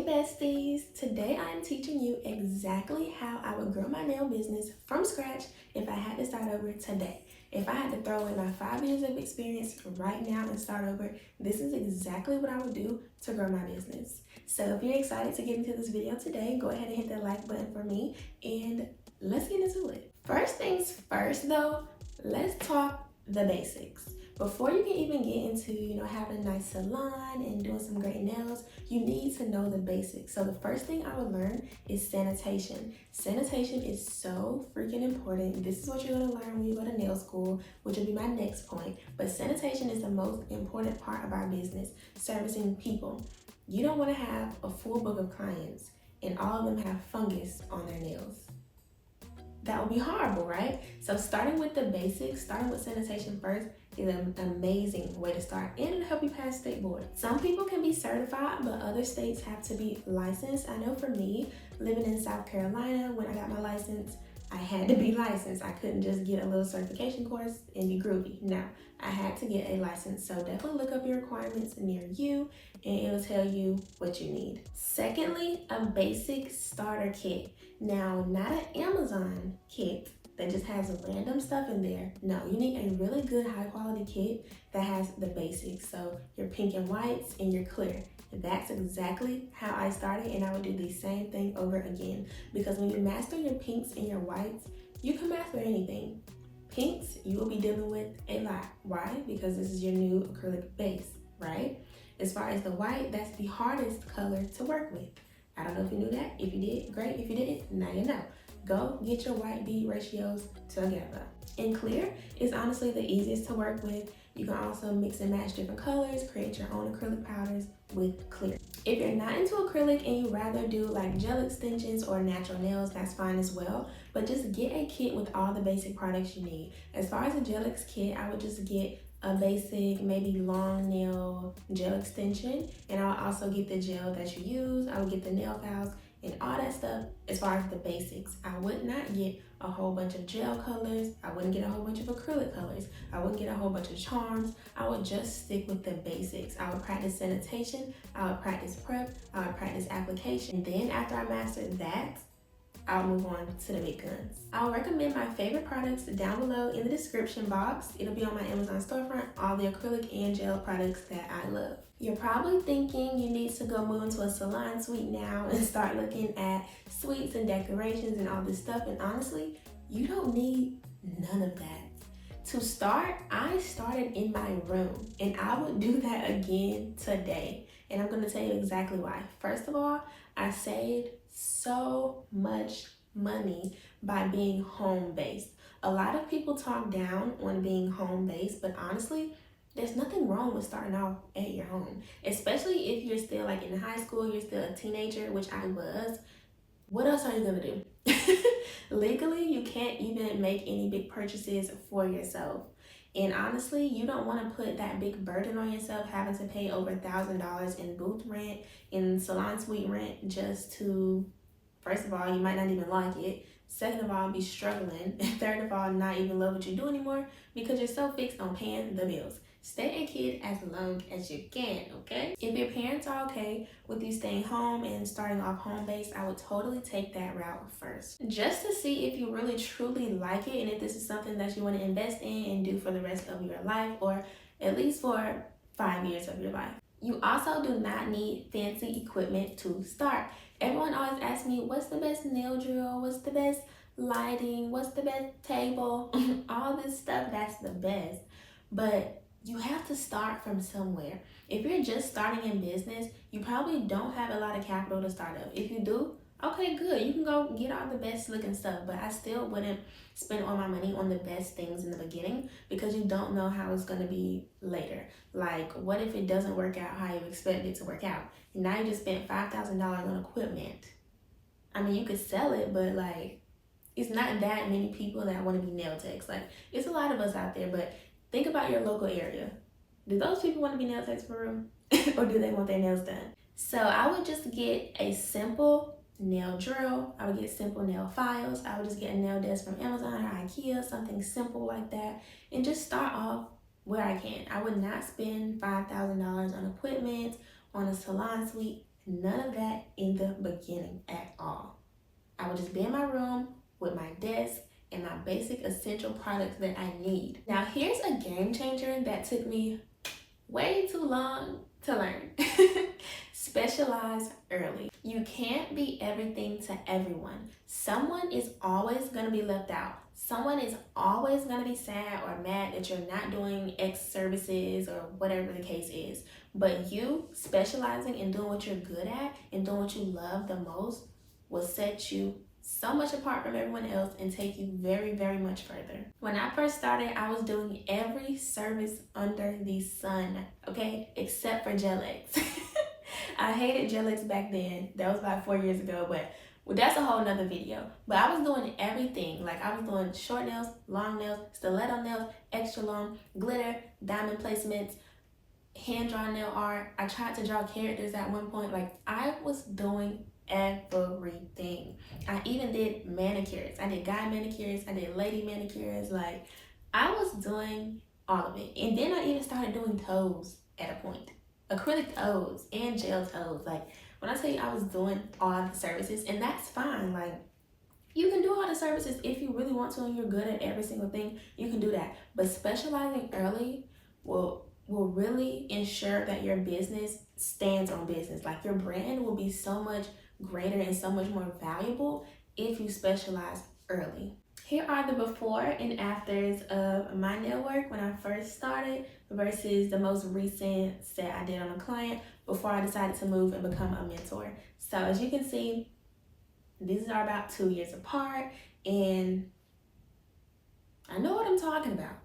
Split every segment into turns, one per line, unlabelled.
Hey besties, today I am teaching you exactly how I would grow my nail business from scratch if I had to start over today. If I had to throw in my 5 years of experience right now and start over, this is exactly what I would do to grow my business. So if you're excited to get into this video today, go ahead and hit that like button for me and let's get into it. First things first though, let's talk the basics. Before you can even get into, having a nice salon and doing some great nails, you need to know the basics. So the first thing I would learn is sanitation. Sanitation is so freaking important. This is what you're gonna learn when you go to nail school, which will be my next point. But sanitation is the most important part of our business, servicing people. You don't wanna have a full book of clients and all of them have fungus on their nails. That would be horrible, right? So starting with the basics, starting with sanitation first is an amazing way to start and it'll help you pass state board. Some people can be certified, but other states have to be licensed. I know for me, living in South Carolina, when I got my license, I had to be licensed. I couldn't just get a little certification course and be groovy. No, I had to get a license. So definitely look up your requirements near you and it'll tell you what you need. Secondly, a basic starter kit. Now, not an Amazon kit that just has random stuff in there. No, you need a really good high quality kit that has the basics. So your pink and whites and your clear. That's exactly how I started and I would do the same thing over again. Because when you master your pinks and your whites, you can master anything. Pinks, you will be dealing with a lot. Why? Because this is your new acrylic base, right? As far as the white, that's the hardest color to work with. I don't know if you knew that. If you did, great. If you didn't, now you know. Go get your white bead ratios together. And clear is honestly the easiest to work with. You can also mix and match different colors, create your own acrylic powders with clear. If you're not into acrylic and you rather do like gel extensions or natural nails, that's fine as well. But just get a kit with all the basic products you need. As far as a gel X kit, I would just get a basic, maybe long nail gel extension. And I'll also get the gel that you use. I would get the nail files and all that stuff as far as the basics. I would not get a whole bunch of gel colors. I wouldn't get a whole bunch of acrylic colors. I wouldn't get a whole bunch of charms. I would just stick with the basics. I would practice sanitation. I would practice prep. I would practice application. And then after I mastered that, I'll move on to the big guns. I'll recommend my favorite products down below in the description box. It'll be on my Amazon storefront, all the acrylic and gel products that I love. You're probably thinking you need to go move into a salon suite now and start looking at suites and decorations and all this stuff. And honestly, you don't need none of that. To start, I started in my room and I would do that again today. And I'm gonna tell you exactly why. First of all, I saved so much money by being home-based. A lot of people talk down on being home-based, but honestly, there's nothing wrong with starting off at your home, especially if you're still like in high school, you're still a teenager, which I was. What else are you gonna do? Legally, you can't even make any big purchases for yourself. And honestly, you don't want to put that big burden on yourself having to pay over $1,000 in booth rent, in salon suite rent, just to, first of all, you might not even like it. Second of all, be struggling. And third of all, not even love what you do anymore because you're so fixed on paying the bills. Stay a kid as long as you can, okay? If your parents are okay with you staying home and starting off home-based, I would totally take that route first. Just to see if you really truly like it and if this is something that you want to invest in and do for the rest of your life or at least for 5 years of your life. You also do not need fancy equipment to start. Everyone always asks me, what's the best nail drill? What's the best lighting? What's the best table? All this stuff, that's the best. But you have to start from somewhere. If you're just starting in business, you probably don't have a lot of capital to start up. If you do, okay, good. You can go get all the best looking stuff, but I still wouldn't spend all my money on the best things in the beginning because you don't know how it's gonna be later. Like, what if it doesn't work out how you expected it to work out? Now you just spent $5,000 on equipment. I mean, you could sell it, but like, it's not that many people that want to be nail techs. Like, it's a lot of us out there, but think about your local area. Do those people want to be nail techs for real? Or do they want their nails done? So I would just get a simple nail drill. I would get simple nail files. I would just get a nail desk from Amazon or IKEA, something simple like that. And just start off where I can. I would not spend $5,000 on equipment, on a salon suite. None of that in the beginning at all. I would just be in my room with my desk and my basic essential products that I need. Now here's a game changer that took me way too long to learn. Specialize early. You can't be everything to everyone. Someone is always going to be left out. Someone is always going to be sad or mad that you're not doing X services or whatever the case is. But you specializing and doing what you're good at and doing what you love the most will set you so much apart from everyone else and take you very, very much further. When I first started, I was doing every service under the sun, okay, except for gel X. I hated gel X back then. That was about 4 years ago, but well, that's a whole nother video. But I was doing everything. Like I was doing short nails, long nails, stiletto nails, extra long, glitter, diamond placements, hand-drawn nail art. I tried to draw characters at one point. Like I was doing everything. I even did manicures. I did guy manicures. I did lady manicures. Like I was doing all of it. And then I even started doing toes at a point. Acrylic toes and gel toes. Like when I tell you I was doing all the services, and that's fine. Like you can do all the services if you really want to and you're good at every single thing, you can do that. But specializing early will really ensure that your business stands on business. Like your brand will be so much greater and so much more valuable if you specialize early. Here are the before and afters of my nail work when I first started versus the most recent set I did on a client before I decided to move and become a mentor. So as you can see, these are about 2 years apart and I know what I'm talking about.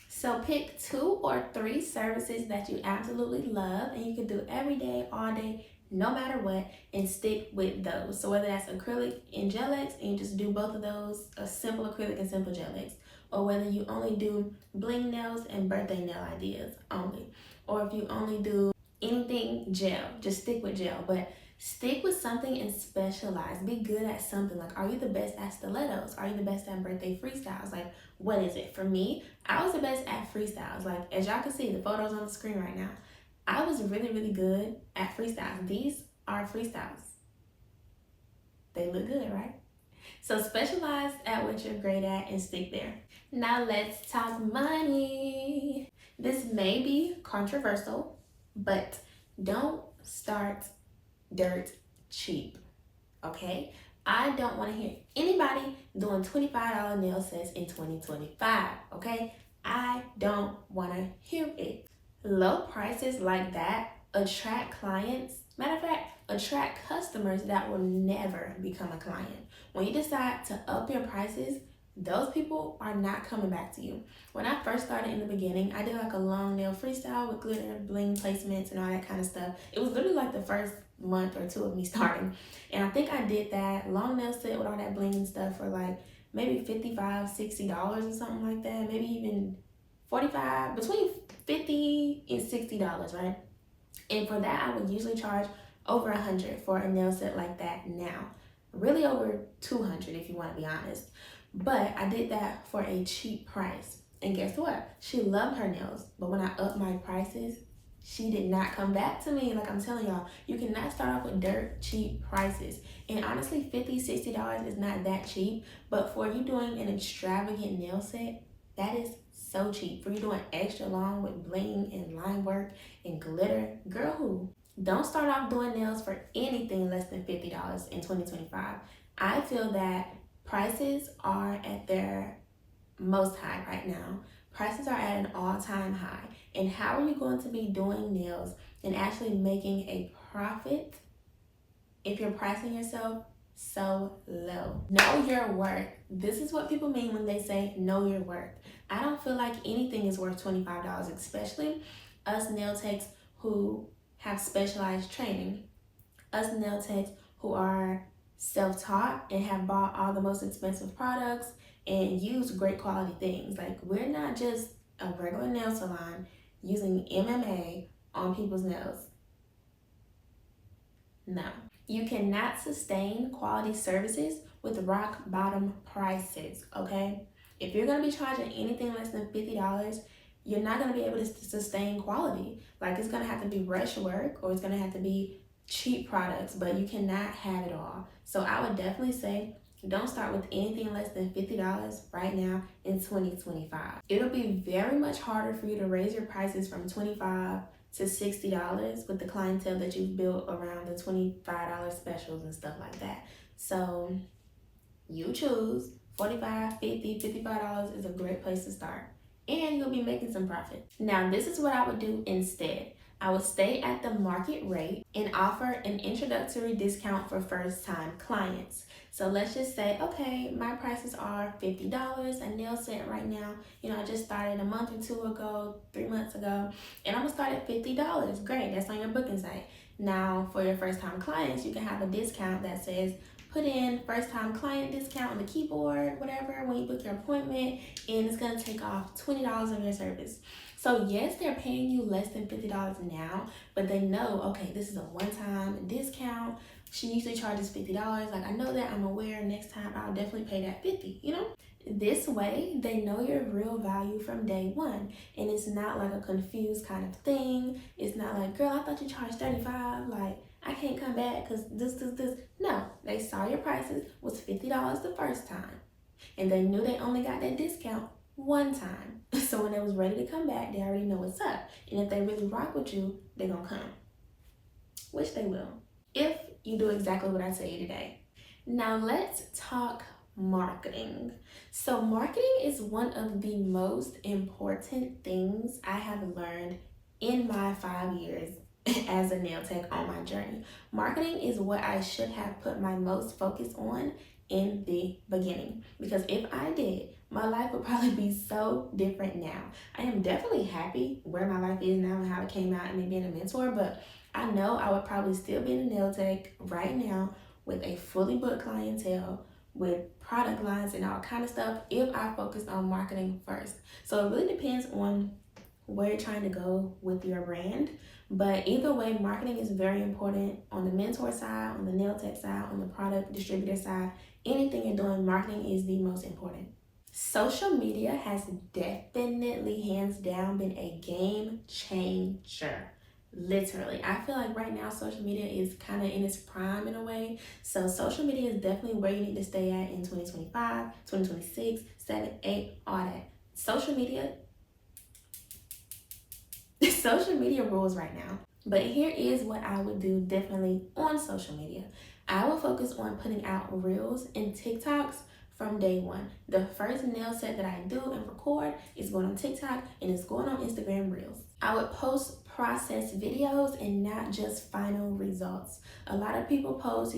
So pick 2 or 3 services that you absolutely love and you can do every day, all day, no matter what, and stick with those. So whether that's acrylic and gel X and you just do both of those, a simple acrylic and simple gel X, or whether you only do bling nails and birthday nail ideas only, or if you only do anything gel, just stick with gel. But stick with something and specialize. Be good at something. Like, are you the best at stilettos? Are you the best at birthday freestyles? Like, what is it? For me, I was the best at freestyles. Like, as y'all can see, the photos on the screen right now, I was really, really good at freestyles. These are freestyles. They look good, right? So specialize at what you're great at and stick there. Now let's talk money. This may be controversial, but don't start dirt cheap, okay? I don't want to hear anybody doing $25 nail sets in 2025, okay? I don't want to hear it. Low prices like that attract clients. Matter of fact, attract customers that will never become a client. When you decide to up your prices, those people are not coming back to you. When I first started in the beginning, I did like a long nail freestyle with glitter, bling placements, and all that kind of stuff. It was literally like the first month or 2 of me starting. And I think I did that long nail set with all that bling and stuff for like maybe $55, $60 or something like that. Maybe even between $50 and $60, right? And for that, I would usually charge over $100 for a nail set like that now. Really over $200 if you want to be honest. But I did that for a cheap price. And guess what? She loved her nails. But when I upped my prices, she did not come back to me. Like I'm telling y'all, you cannot start off with dirt cheap prices. And honestly, $50, $60 is not that cheap. But for you doing an extravagant nail set, that is so cheap. For you doing extra long with bling and line work and glitter, girl, who? Don't start off doing nails for anything less than $50 in 2025. I feel that prices are at their most high right now. Prices are at an all-time high. And how are you going to be doing nails and actually making a profit if you're pricing yourself so low? Know your worth. This is what people mean when they say know your worth. I don't feel like anything is worth $25, especially us nail techs who have specialized training. Us nail techs who are self-taught and have bought all the most expensive products and use great quality things. Like, we're not just a regular nail salon using MMA on people's nails. No. You cannot sustain quality services with rock bottom prices, okay? If you're gonna be charging anything less than $50, you're not gonna be able to sustain quality. Like, it's gonna have to be rush work, or it's gonna have to be cheap products, but you cannot have it all. So I would definitely say don't start with anything less than $50 right now in 2025. It'll be very much harder for you to raise your prices from $25 to $60 with the clientele that you've built around the $25 specials and stuff like that. So you choose. $45, $50, $55 is a great place to start. And you'll be making some profit. Now, this is what I would do instead. I would stay at the market rate and offer an introductory discount for first-time clients. So let's just say, okay, my prices are $50 a nail set right now. I just started a month or two ago, 3 months ago, and I'm gonna start at $50. Great, that's on your booking site. Now, for your first-time clients, you can have a discount that says, put in first-time client discount on the keyboard, whatever, when you book your appointment, and it's gonna take off $20 of your service. So yes, they're paying you less than $50 now, but they know, okay, this is a one-time discount. She usually charges $50. Like, I know that, I'm aware, next time I'll definitely pay that $50, This way, they know your real value from day one, and it's not like a confused kind of thing. It's not like, girl, I thought you charged $35, like, I can't come back because this. No, they saw your prices was $50 the first time, and they knew they only got that discount one time. So when they was ready to come back, they already know what's up. And if they really rock with you, they're gonna come, which they will, if you do exactly what I tell you today. Now let's talk marketing. So marketing is one of the most important things I have learned in my 5 years as a nail tech on my journey. Marketing is what I should have put my most focus on in the beginning, because if I did, my life would probably be so different now. I am definitely happy where my life is now and how it came out and me being a mentor, but I know I would probably still be in a nail tech right now with a fully booked clientele, with product lines and all kind of stuff, if I focused on marketing first. So it really depends on where you're trying to go with your brand. But either way, marketing is very important on the mentor side, on the nail tech side, on the product distributor side. Anything you're doing, marketing is the most important. Social media has definitely, hands down, been a game changer. Literally, I feel like right now social media is kind of in its prime in a way. So social media is definitely where you need to stay at in 2025, 2026, 7, 8, all that. Social media rules right now. But here is what I would do differently on social media. I will focus on putting out reels and TikToks from day one. The first nail set that I do and record is going on TikTok and it's going on Instagram Reels. I would post process videos and not just final results. A lot of people post,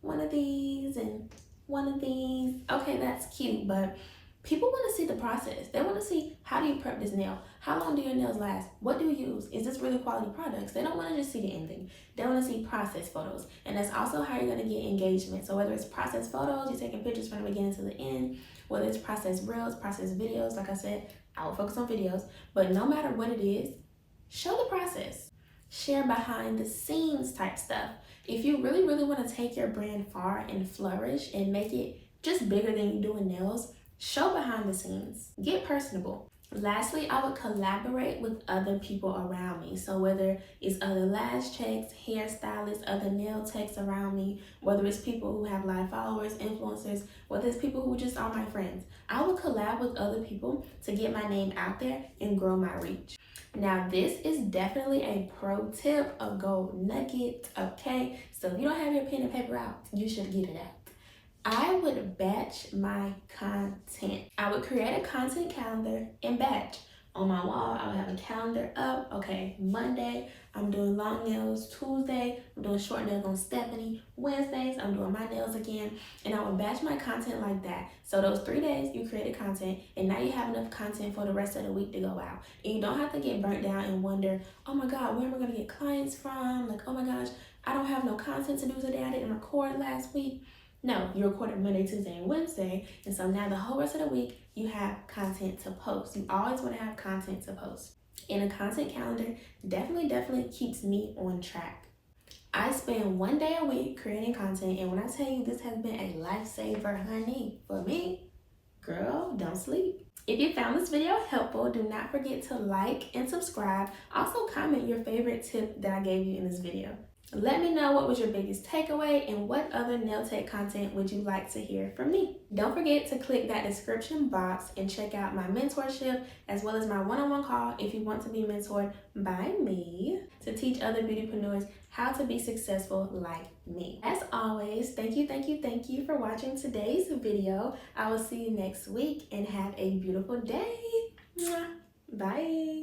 one of these and one of these. Okay, that's cute, but people want to see the process. They want to see, how do you prep this nail? How long do your nails last? What do you use? Is this really quality products? They don't want to just see the ending. They want to see process photos. And that's also how you're going to get engagement. So whether it's process photos, you're taking pictures from the beginning to the end, whether it's process reels, process videos, like I said, I will focus on videos. But no matter what it is, show the process. Share behind the scenes type stuff. If you really, really want to take your brand far and flourish and make it just bigger than you do in nails, show behind the scenes. Get personable. Lastly, I would collaborate with other people around me. So whether it's other lash techs, hairstylists, other nail techs around me, whether it's people who have live followers, influencers, whether it's people who just are my friends, I would collab with other people to get my name out there and grow my reach. Now, this is definitely a pro tip, a gold nugget, okay? So if you don't have your pen and paper out, you should get it out. I would batch my content. I would create a content calendar and batch. On my wall, I would have a calendar up. Okay, Monday, I'm doing long nails. Tuesday, I'm doing short nails on Stephanie. Wednesdays, I'm doing my nails again. And I would batch my content like that. So those 3 days, you created content, and now you have enough content for the rest of the week to go out. And you don't have to get burnt down and wonder, oh my God, where am I gonna get clients from? Like, oh my gosh, I don't have no content to do today. I didn't record last week. No, you recorded Monday, Tuesday, and Wednesday, and so now the whole rest of the week, you have content to post. You always want to have content to post. And a content calendar definitely keeps me on track. I spend 1 day a week creating content, and when I tell you this has been a lifesaver, honey, for me, girl, don't sleep. If you found this video helpful, do not forget to like and subscribe. Also comment your favorite tip that I gave you in this video. Let me know what was your biggest takeaway and what other nail tech content would you like to hear from me. Don't forget to click that description box and check out my mentorship as well as my one-on-one call if you want to be mentored by me to teach other beautypreneurs how to be successful like me. As always, thank you for watching today's video. I will see you next week and have a beautiful day. Bye.